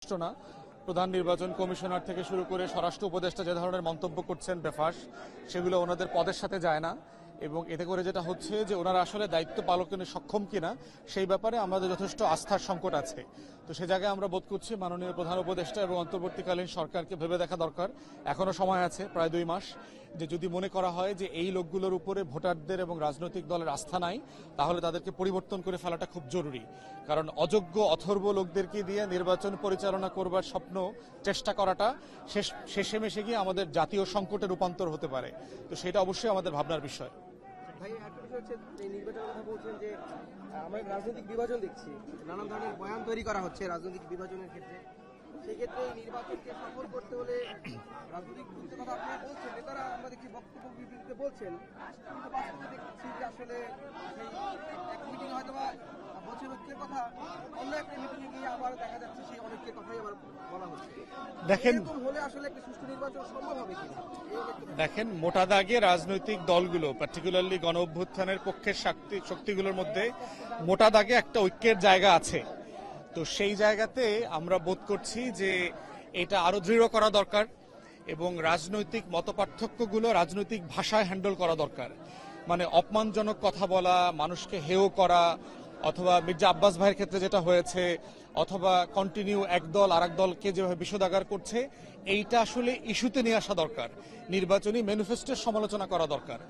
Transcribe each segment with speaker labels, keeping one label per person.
Speaker 1: না। প্রধান নির্বাচন কমিশনার থেকে শুরু করে স্বরাষ্ট্র উপদেষ্টা যে ধরনের মন্তব্য করছেন বেফাঁস, সেগুলো ওনাদের পদের সাথে যায় না এবং এতে করে যেটা হচ্ছে যে ওনারা আসলে দায়িত্ব পালনে সক্ষম কিনা সেই ব্যাপারে আমাদের যথেষ্ট আস্থার সংকট আছে। তো সে জায়গায় আমরা বোধ করছি মাননীয় প্রধান উপদেষ্টা এবং অন্তর্বর্তীকালীন সরকারকে ভেবে দেখা দরকার, এখনো সময় আছে প্রায় 2 মাস, যে যদি মনে করা হয় যে এই লোকগুলোর উপরে ভোটারদের এবং রাজনৈতিক দলের আস্থা নাই, তাহলে তাদেরকে পরিবর্তন করে ফেলাটা খুব জরুরি। কারণ অযোগ্য অথর্ব লোকদেরকে দিয়ে নির্বাচন পরিচালনা করবার স্বপ্ন চেষ্টা করাটা শেষে মেশে গিয়ে আমাদের জাতীয় সংকটে রূপান্তর হতে পারে। তো সেটা অবশ্যই আমাদের ভাবনার বিষয়।
Speaker 2: ভাই একটা বিষয় হচ্ছে এই নির্বাচনের কথা বলছেন যে আমরা রাজনৈতিক বিভাজন দেখছি, নানান ধরনের বয়ান তৈরি করা হচ্ছে রাজনৈতিক বিভাজনের ক্ষেত্রে। সেক্ষেত্রে এই নির্বাচনকে সফল করতে হলে রাজনৈতিক বিরুদ্ধে কথা আপনি বলছেন, নেতারা আমরা দেখছি বক্তব্য বিবৃতিতে বলছেন, কিন্তু বাস্তবে দেখছি যে আসলে সেই এক মিটিং হয়তো বা বলছেন ঐক্যের কথা, অন্য একটা মিটিংয়ে গিয়ে আবার দেখা যাচ্ছে সেই অনেকের কথাই আবার বলা হচ্ছে।
Speaker 1: দেখেন
Speaker 2: হলে আসলে একটা সুষ্ঠু নির্বাচন সম্ভব হবে কিনা?
Speaker 1: দেখেন, মোটা দাগে রাজনৈতিক দলগুলো পার্টিকুলারলি গণ অভ্যুত্থানের পক্ষের শক্তিগুলোর মধ্যে মোটা দাগে একটা ঐক্যের জায়গা আছে। তো সেই জায়গাতে আমরা বোধ করছি যে এটা আরো দৃঢ় করা দরকার এবং রাজনৈতিক মতপার্থক্যগুলো রাজনৈতিক ভাষায় হ্যান্ডেল করা দরকার। মানে অপমানজনক কথা বলা, মানুষকে হেয় করা, অথবা মির্জা আব্বাস ভাইয়ের ক্ষেত্রে যেটা হয়েছে, অথবা কন্টিনিউ এক দল আর এক দলকে যেভাবে বিষোদাগার করছে, এইটা আসলে ইস্যুতে নিয়ে আসা দরকার। নির্বাচনী ম্যানিফেস্টোর সমালোচনা করা দরকার।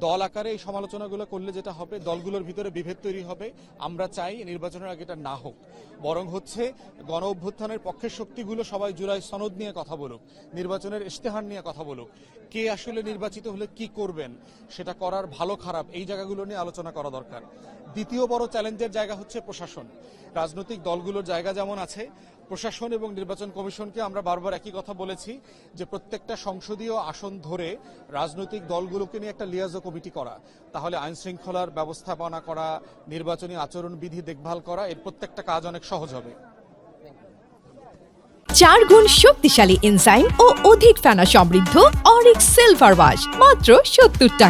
Speaker 1: দল আকারে এই সমালোচনাগুলো করলে যেটা হবে, দলগুলোর ভিতরে বিভেদ তৈরি হবে। আমরা চাই নির্বাচনের আগে এটা না হোক, বরং হচ্ছে গণ অভ্যুত্থানের পক্ষের শক্তিগুলো সবাই জুলাই সনদ নিয়ে কথা বলুক, নির্বাচনের ইশতেহার নিয়ে কথা বলুক, কে আসলে নির্বাচিত হলে কি করবেন, সেটা করার ভালো খারাপ এই জায়গাগুলো নিয়ে আলোচনা করা দরকার। দ্বিতীয় বড় চ্যালেঞ্জের জায়গা হচ্ছে প্রশাসন। রাজনৈতিক দলগুলোর জায়গা যেমন আছে, প্রশাসন এবং নির্বাচন কমিশনকে আমরা বারবার একই কথা বলেছি যে প্রত্যেকটা সংসদীয় আসন ধরে রাজনৈতিক দলগুলোকে নিয়ে একটা লিয়াজো কমিটি করা, তাহলে আইন শৃঙ্খলার ব্যবস্থাপনা করা, নির্বাচনী আচরণবিধি দেখভাল করা, এর প্রত্যেকটা কাজ অনেক সহজ হবে।
Speaker 3: 4 গুণ শক্তিশালী এনজাইম ও অধিক ফেনা সমৃদ্ধ অরিক সিলভার ওয়াশ মাত্র 70 টাকা।